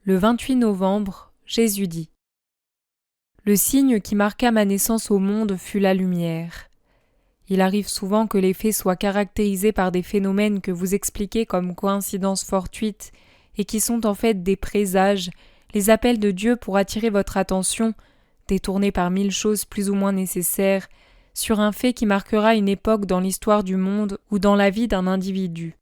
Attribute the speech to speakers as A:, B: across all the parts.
A: Le 28 novembre, Jésus dit : Le signe qui marqua ma naissance au monde fut la lumière. Il arrive souvent que les faits soient caractérisés par des phénomènes que vous expliquez comme coïncidences fortuites et qui sont en fait des présages, les appels de Dieu pour attirer votre attention, détournée par 1000 choses plus ou moins nécessaires, sur un fait qui marquera une époque dans l'histoire du monde ou dans la vie d'un individu.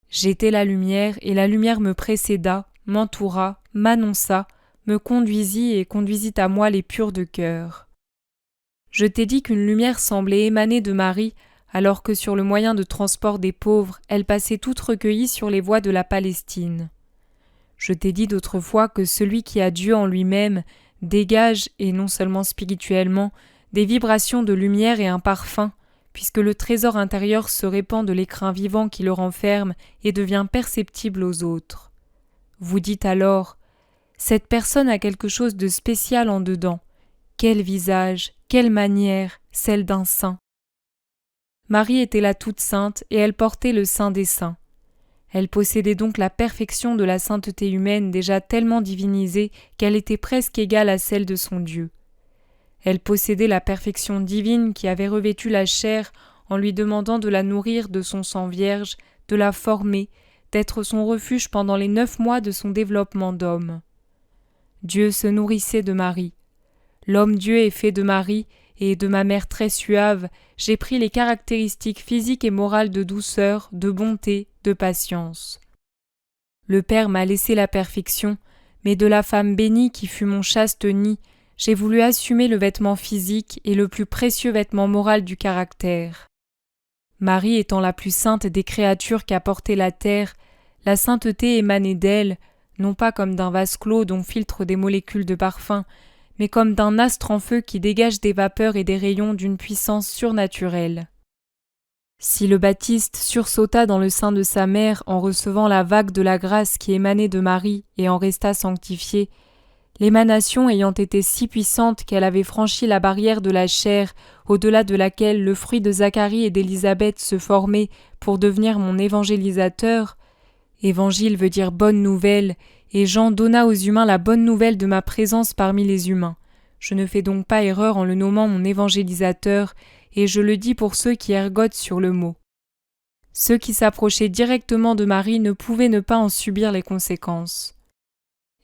A: J'étais la lumière et la lumière me précéda, m'entoura, m'annonça, me conduisit et conduisit à moi les purs de cœur. Je t'ai dit qu'une lumière semblait émaner de Marie, alors que sur le moyen de transport des pauvres, elle passait toute recueillie sur les voies de la Palestine. Je t'ai dit d'autre fois que celui qui a Dieu en lui-même dégage, et non seulement spirituellement, des vibrations de lumière et un parfum, puisque le trésor intérieur se répand de l'écrin vivant qui le renferme et devient perceptible aux autres. Vous dites alors : cette personne a quelque chose de spécial en dedans. Quel visage, quelle manière, celle d'un saint. Marie était la toute sainte et elle portait le saint des saints. Elle possédait donc la perfection de la sainteté humaine déjà tellement divinisée qu'elle était presque égale à celle de son Dieu. Elle possédait la perfection divine qui avait revêtu la chair en lui demandant de la nourrir de son sang vierge, de la former, d'être son refuge pendant les 9 mois de son développement d'homme. Dieu se nourrissait de Marie. L'homme-Dieu est fait de Marie, et de ma mère très suave, j'ai pris les caractéristiques physiques et morales de douceur, de bonté, de patience. Le Père m'a laissé la perfection, mais de la femme bénie qui fut mon chaste nid, j'ai voulu assumer le vêtement physique et le plus précieux vêtement moral du caractère. Marie étant la plus sainte des créatures qu'a porté la terre, la sainteté émanait d'elle, non pas comme d'un vase clos dont filtrent des molécules de parfum, mais comme d'un astre en feu qui dégage des vapeurs et des rayons d'une puissance surnaturelle. Si le Baptiste sursauta dans le sein de sa mère en recevant la vague de la grâce qui émanait de Marie et en resta sanctifié, l'émanation ayant été si puissante qu'elle avait franchi la barrière de la chair, au-delà de laquelle le fruit de Zacharie et d'Élisabeth se formait pour devenir mon évangélisateur, évangile veut dire bonne nouvelle, et Jean donna aux humains la bonne nouvelle de ma présence parmi les humains. Je ne fais donc pas erreur en le nommant mon évangélisateur, et je le dis pour ceux qui ergotent sur le mot. Ceux qui s'approchaient directement de Marie ne pouvaient ne pas en subir les conséquences.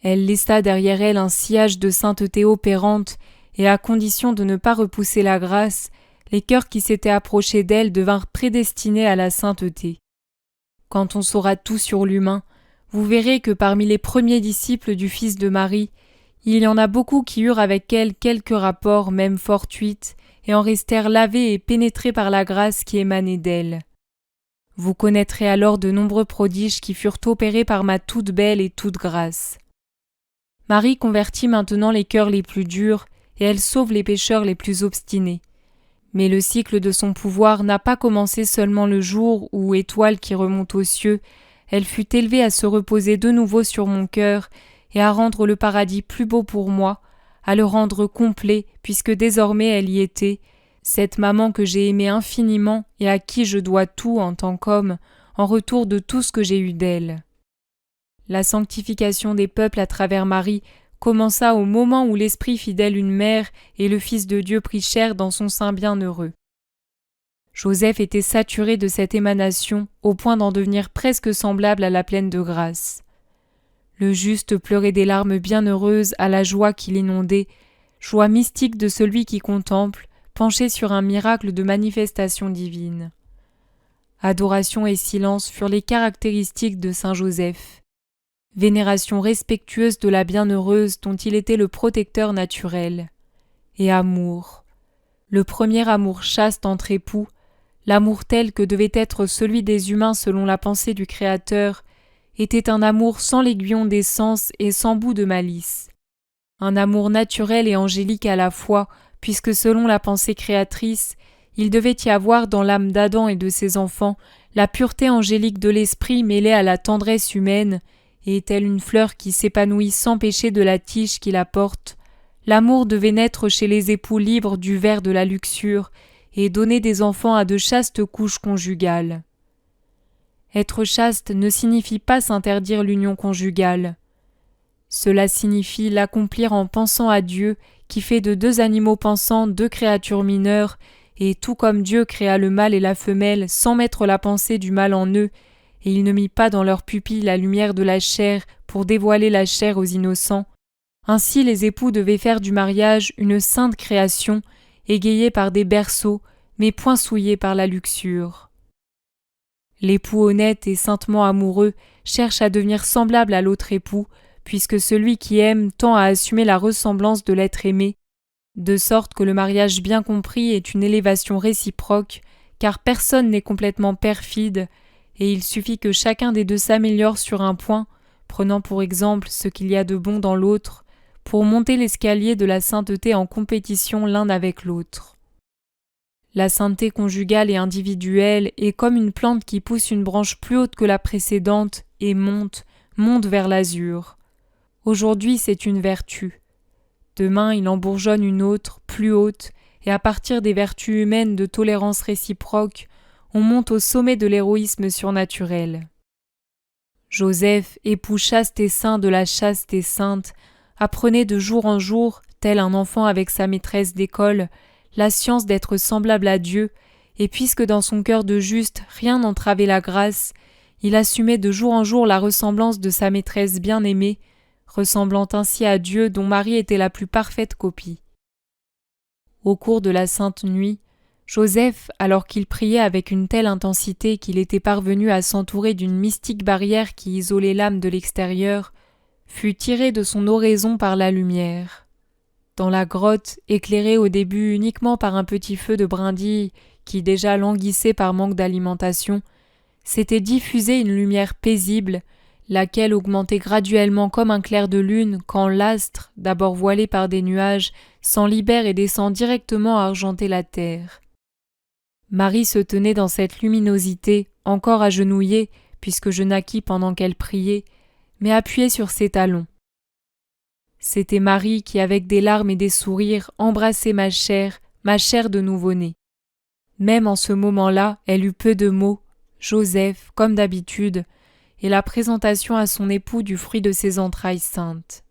A: Elle laissa derrière elle un sillage de sainteté opérante, et à condition de ne pas repousser la grâce, les cœurs qui s'étaient approchés d'elle devinrent prédestinés à la sainteté. Quand on saura tout sur l'humain, vous verrez que parmi les premiers disciples du Fils de Marie, il y en a beaucoup qui eurent avec elle quelques rapports, même fortuits, et en restèrent lavés et pénétrés par la grâce qui émanait d'elle. Vous connaîtrez alors de nombreux prodiges qui furent opérés par ma toute belle et toute grâce. Marie convertit maintenant les cœurs les plus durs, et elle sauve les pécheurs les plus obstinés. Mais le cycle de son pouvoir n'a pas commencé seulement le jour où, étoile qui remonte aux cieux, elle fut élevée à se reposer de nouveau sur mon cœur et à rendre le paradis plus beau pour moi, à le rendre complet puisque désormais elle y était, cette maman que j'ai aimée infiniment et à qui je dois tout en tant qu'homme, en retour de tout ce que j'ai eu d'elle. La sanctification des peuples à travers Marie commença au moment où l'Esprit fit d'elle une mère et le Fils de Dieu prit chair dans son sein bienheureux. Joseph était saturé de cette émanation au point d'en devenir presque semblable à la pleine de grâce. Le juste pleurait des larmes bienheureuses à la joie qui l'inondait, joie mystique de celui qui contemple, penché sur un miracle de manifestation divine. Adoration et silence furent les caractéristiques de saint Joseph. Vénération respectueuse de la bienheureuse dont il était le protecteur naturel. Et amour. Le premier amour chaste entre époux, l'amour tel que devait être celui des humains selon la pensée du Créateur, était un amour sans l'aiguillon des sens et sans bout de malice. Un amour naturel et angélique à la fois, puisque selon la pensée créatrice, il devait y avoir dans l'âme d'Adam et de ses enfants la pureté angélique de l'esprit mêlée à la tendresse humaine, et telle une fleur qui s'épanouit sans péché de la tige qui la porte, l'amour devait naître chez les époux libres du ver de la luxure et donner des enfants à de chastes couches conjugales. Être chaste ne signifie pas s'interdire l'union conjugale. Cela signifie l'accomplir en pensant à Dieu, qui fait de deux animaux pensants deux créatures mineures, et tout comme Dieu créa le mâle et la femelle sans mettre la pensée du mal en eux, et il ne mit pas dans leurs pupilles la lumière de la chair pour dévoiler la chair aux innocents, ainsi les époux devaient faire du mariage une sainte création, égayée par des berceaux, mais point souillée par la luxure. L'époux honnête et saintement amoureux cherche à devenir semblable à l'autre époux, puisque celui qui aime tend à assumer la ressemblance de l'être aimé, de sorte que le mariage bien compris est une élévation réciproque, car personne n'est complètement perfide, et il suffit que chacun des deux s'améliore sur un point, prenant pour exemple ce qu'il y a de bon dans l'autre, pour monter l'escalier de la sainteté en compétition l'un avec l'autre. La sainteté conjugale et individuelle est comme une plante qui pousse une branche plus haute que la précédente et monte vers l'azur. Aujourd'hui, c'est une vertu. Demain, il en bourgeonne une autre, plus haute, et à partir des vertus humaines de tolérance réciproque, on monte au sommet de l'héroïsme surnaturel. Joseph, époux chaste et saint de la chaste et sainte, apprenait de jour en jour, tel un enfant avec sa maîtresse d'école, la science d'être semblable à Dieu, et puisque dans son cœur de juste rien n'entravait la grâce, il assumait de jour en jour la ressemblance de sa maîtresse bien-aimée, ressemblant ainsi à Dieu dont Marie était la plus parfaite copie. Au cours de la sainte nuit, Joseph, alors qu'il priait avec une telle intensité qu'il était parvenu à s'entourer d'une mystique barrière qui isolait l'âme de l'extérieur, fut tiré de son oraison par la lumière. Dans la grotte, éclairée au début uniquement par un petit feu de brindilles qui déjà languissait par manque d'alimentation, s'était diffusée une lumière paisible, laquelle augmentait graduellement comme un clair de lune quand l'astre, d'abord voilé par des nuages, s'en libère et descend directement à argenter la terre. Marie se tenait dans cette luminosité, encore agenouillée, puisque je naquis pendant qu'elle priait, mais appuyée sur ses talons. C'était Marie qui, avec des larmes et des sourires, embrassait ma chair de nouveau-né. Même en ce moment-là, elle eut peu de mots, Joseph, comme d'habitude, et la présentation à son époux du fruit de ses entrailles saintes.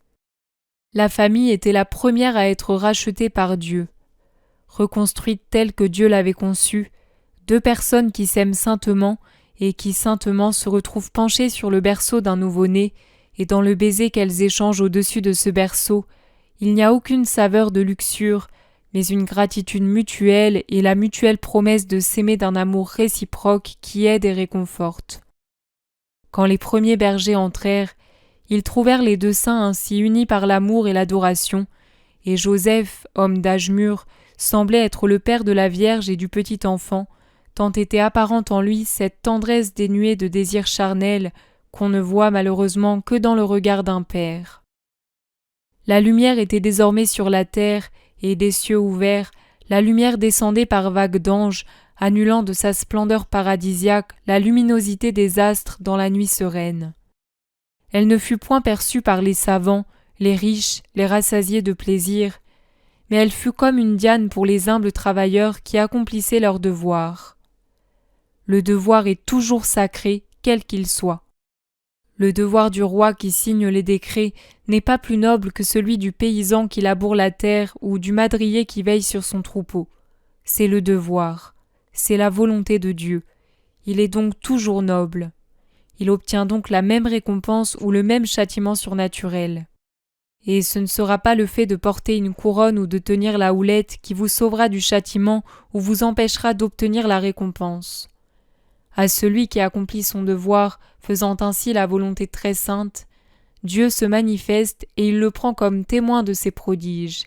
A: La famille était la première à être rachetée par Dieu. Reconstruite telle que Dieu l'avait conçue, deux personnes qui s'aiment saintement et qui saintement se retrouvent penchées sur le berceau d'un nouveau-né, et dans le baiser qu'elles échangent au-dessus de ce berceau, il n'y a aucune saveur de luxure, mais une gratitude mutuelle et la mutuelle promesse de s'aimer d'un amour réciproque qui aide et réconforte. Quand les premiers bergers entrèrent, ils trouvèrent les deux saints ainsi unis par l'amour et l'adoration, et Joseph, homme d'âge mûr, semblait être le père de la Vierge et du petit enfant, tant était apparente en lui cette tendresse dénuée de désirs charnels qu'on ne voit malheureusement que dans le regard d'un père. La lumière était désormais sur la terre, et des cieux ouverts, la lumière descendait par vagues d'anges, annulant de sa splendeur paradisiaque la luminosité des astres dans la nuit sereine. Elle ne fut point perçue par les savants, les riches, les rassasiés de plaisir, mais elle fut comme une diane pour les humbles travailleurs qui accomplissaient leur devoir. Le devoir est toujours sacré, quel qu'il soit. Le devoir du roi qui signe les décrets n'est pas plus noble que celui du paysan qui laboure la terre ou du madrier qui veille sur son troupeau. C'est le devoir, c'est la volonté de Dieu. Il est donc toujours noble. Il obtient donc la même récompense ou le même châtiment surnaturel. Et ce ne sera pas le fait de porter une couronne ou de tenir la houlette qui vous sauvera du châtiment ou vous empêchera d'obtenir la récompense. À celui qui accomplit son devoir, faisant ainsi la volonté très sainte, Dieu se manifeste et il le prend comme témoin de ses prodiges.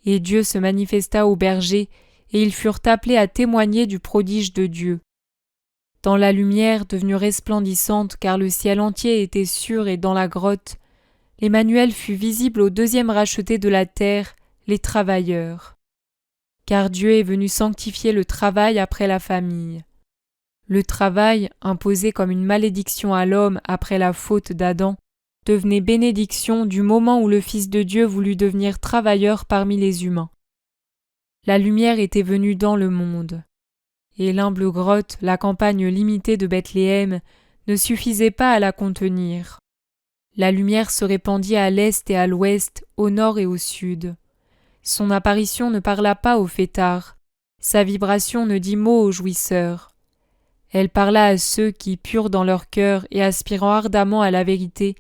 A: Et Dieu se manifesta aux bergers, et ils furent appelés à témoigner du prodige de Dieu. Dans la lumière devenue resplendissante car le ciel entier était sûr et dans la grotte, l'Emmanuel fut visible au deuxième racheté de la terre, les travailleurs. Car Dieu est venu sanctifier le travail après la famille. Le travail, imposé comme une malédiction à l'homme après la faute d'Adam, devenait bénédiction du moment où le Fils de Dieu voulut devenir travailleur parmi les humains. La lumière était venue dans le monde. Et l'humble grotte, la campagne limitée de Bethléem, ne suffisait pas à la contenir. La lumière se répandit à l'est et à l'ouest, au nord et au sud. Son apparition ne parla pas aux fêtards, sa vibration ne dit mot aux jouisseurs. Elle parla à ceux qui, purs dans leur cœur et aspirant ardemment à la vérité,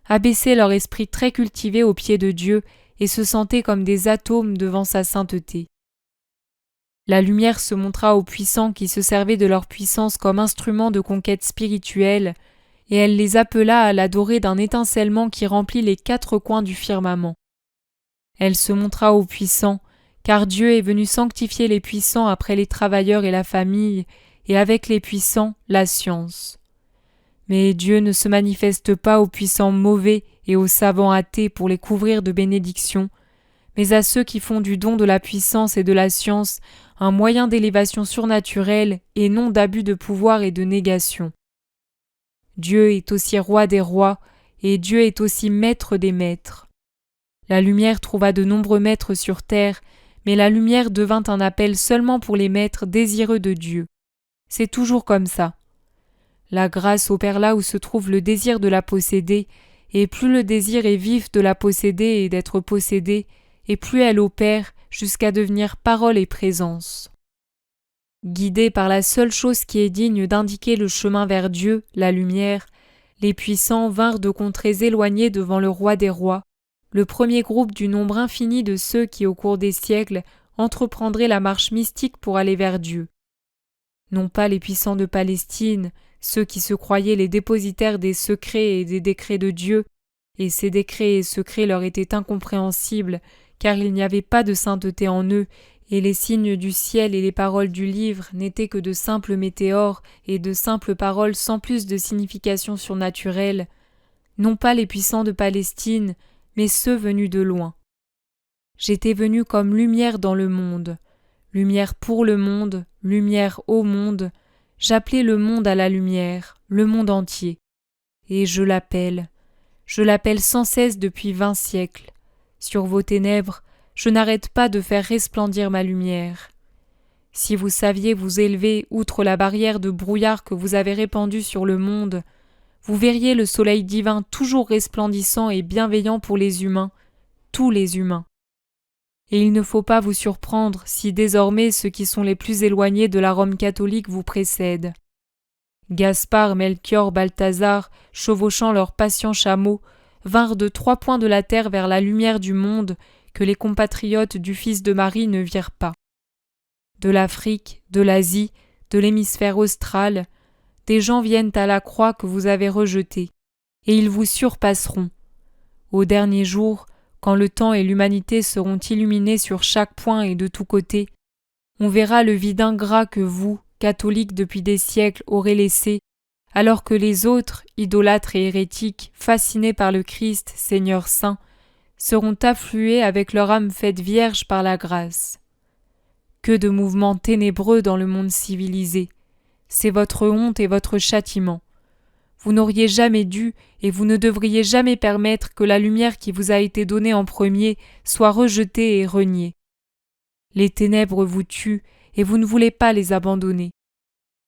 A: abaissaient leur esprit très cultivé aux pieds de Dieu et se sentaient comme des atomes devant sa sainteté. La lumière se montra aux puissants qui se servaient de leur puissance comme instrument de conquête spirituelle, et elle les appela à l'adorer d'un étincellement qui remplit les 4 coins du firmament. Elle se montra aux puissants, car Dieu est venu sanctifier les puissants après les travailleurs et la famille, et avec les puissants, la science. Mais Dieu ne se manifeste pas aux puissants mauvais et aux savants athées pour les couvrir de bénédictions, mais à ceux qui font du don de la puissance et de la science un moyen d'élévation surnaturelle et non d'abus de pouvoir et de négation. Dieu est aussi roi des rois, et Dieu est aussi maître des maîtres. La lumière trouva de nombreux maîtres sur terre, mais la lumière devint un appel seulement pour les maîtres désireux de Dieu. C'est toujours comme ça. La grâce opère là où se trouve le désir de la posséder, et plus le désir est vif de la posséder et d'être possédée, et plus elle opère jusqu'à devenir parole et présence. Guidés par la seule chose qui est digne d'indiquer le chemin vers Dieu, la lumière, les puissants vinrent de contrées éloignées devant le roi des rois, le premier groupe du nombre infini de ceux qui, au cours des siècles, entreprendraient la marche mystique pour aller vers Dieu. Non pas les puissants de Palestine, ceux qui se croyaient les dépositaires des secrets et des décrets de Dieu, et ces décrets et secrets leur étaient incompréhensibles, car il n'y avait pas de sainteté en eux, et les signes du ciel et les paroles du livre n'étaient que de simples météores et de simples paroles sans plus de signification surnaturelle, non pas les puissants de Palestine, mais ceux venus de loin. J'étais venu comme lumière dans le monde, lumière pour le monde, lumière au monde, j'appelais le monde à la lumière, le monde entier. Et je l'appelle sans cesse depuis 20 siècles. Sur vos ténèbres, je n'arrête pas de faire resplendir ma lumière. Si vous saviez vous élever outre la barrière de brouillard que vous avez répandue sur le monde, vous verriez le soleil divin toujours resplendissant et bienveillant pour les humains, tous les humains. Et il ne faut pas vous surprendre si désormais ceux qui sont les plus éloignés de la Rome catholique vous précèdent. Gaspard, Melchior, Balthazar, chevauchant leurs patients chameaux, vinrent de 3 points de la terre vers la lumière du monde que les compatriotes du Fils de Marie ne virent pas. De l'Afrique, de l'Asie, de l'hémisphère austral, des gens viennent à la croix que vous avez rejetée, et ils vous surpasseront. Au dernier jour, quand le temps et l'humanité seront illuminés sur chaque point et de tous côtés, on verra le vide ingrat que vous, catholiques depuis des siècles, aurez laissé, alors que les autres, idolâtres et hérétiques, fascinés par le Christ, Seigneur saint, seront afflués avec leur âme faite vierge par la grâce. Que de mouvements ténébreux dans le monde civilisé! C'est votre honte et votre châtiment. Vous n'auriez jamais dû et vous ne devriez jamais permettre que la lumière qui vous a été donnée en premier soit rejetée et reniée. Les ténèbres vous tuent et vous ne voulez pas les abandonner.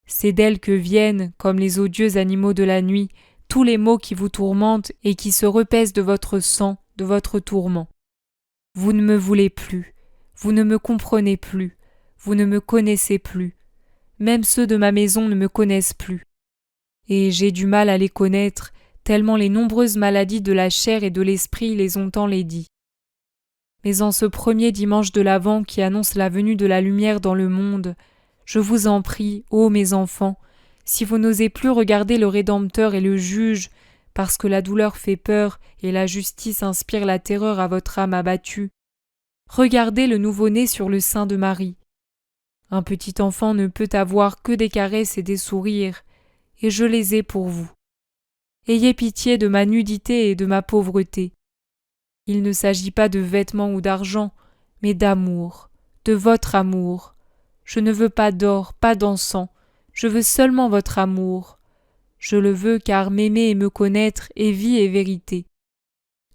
A: C'est d'elles que viennent, comme les odieux animaux de la nuit, tous les maux qui vous tourmentent et qui se repaissent de votre sang, de votre tourment. Vous ne me voulez plus, vous ne me comprenez plus, vous ne me connaissez plus. Même ceux de ma maison ne me connaissent plus. Et j'ai du mal à les connaître, tellement les nombreuses maladies de la chair et de l'esprit les ont enlaidis. Mais en ce premier dimanche de l'Avent qui annonce la venue de la lumière dans le monde, je vous en prie, ô mes enfants, si vous n'osez plus regarder le Rédempteur et le Juge, parce que la douleur fait peur et la justice inspire la terreur à votre âme abattue, regardez le nouveau-né sur le sein de Marie. Un petit enfant ne peut avoir que des caresses et des sourires, et je les ai pour vous. Ayez pitié de ma nudité et de ma pauvreté. Il ne s'agit pas de vêtements ou d'argent, mais d'amour, de votre amour. Je ne veux pas d'or, pas d'encens, je veux seulement votre amour. Je le veux car m'aimer et me connaître est vie et vérité.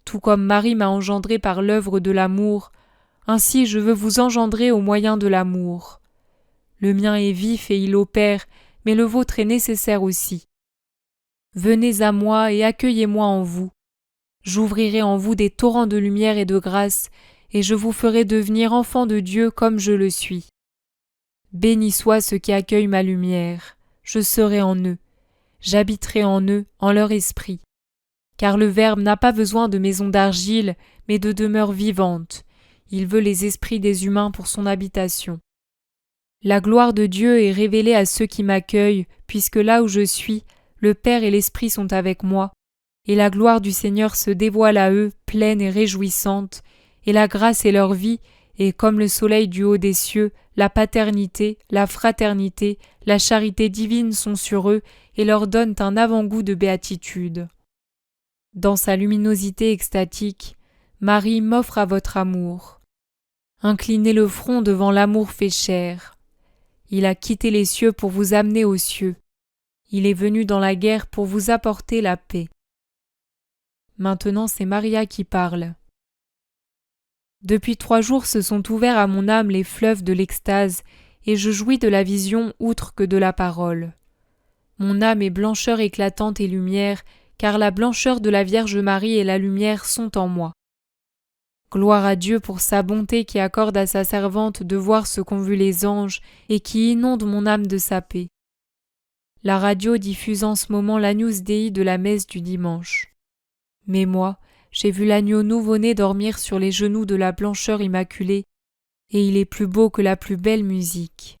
A: Tout comme Marie m'a engendré par l'œuvre de l'amour, ainsi je veux vous engendrer au moyen de l'amour. Le mien est vif et il opère, mais le vôtre est nécessaire aussi. Venez à moi et accueillez-moi en vous. J'ouvrirai en vous des torrents de lumière et de grâce, et je vous ferai devenir enfants de Dieu comme je le suis. Béni soit ceux qui accueillent ma lumière, je serai en eux, j'habiterai en eux, en leur esprit. Car le Verbe n'a pas besoin de maisons d'argile, mais de demeures vivantes. Il veut les esprits des humains pour son habitation. La gloire de Dieu est révélée à ceux qui m'accueillent, puisque là où je suis, le Père et l'Esprit sont avec moi, et la gloire du Seigneur se dévoile à eux, pleine et réjouissante, et la grâce est leur vie, et comme le soleil du haut des cieux, la paternité, la fraternité, la charité divine sont sur eux et leur donnent un avant-goût de béatitude. Dans sa luminosité extatique, Marie m'offre à votre amour. Inclinez le front devant l'amour fait chair. Il a quitté les cieux pour vous amener aux cieux. Il est venu dans la guerre pour vous apporter la paix. Maintenant, c'est Maria qui parle. Depuis 3 jours se sont ouverts à mon âme les fleuves de l'extase, et je jouis de la vision outre que de la parole. Mon âme est blancheur éclatante et lumière, car la blancheur de la Vierge Marie et la lumière sont en moi. Gloire à Dieu pour sa bonté qui accorde à sa servante de voir ce qu'ont vu les anges et qui inonde mon âme de sa paix. La radio diffuse en ce moment l'Agnus Dei de la messe du dimanche. Mais moi, j'ai vu l'agneau nouveau-né dormir sur les genoux de la blancheur immaculée, et il est plus beau que la plus belle musique.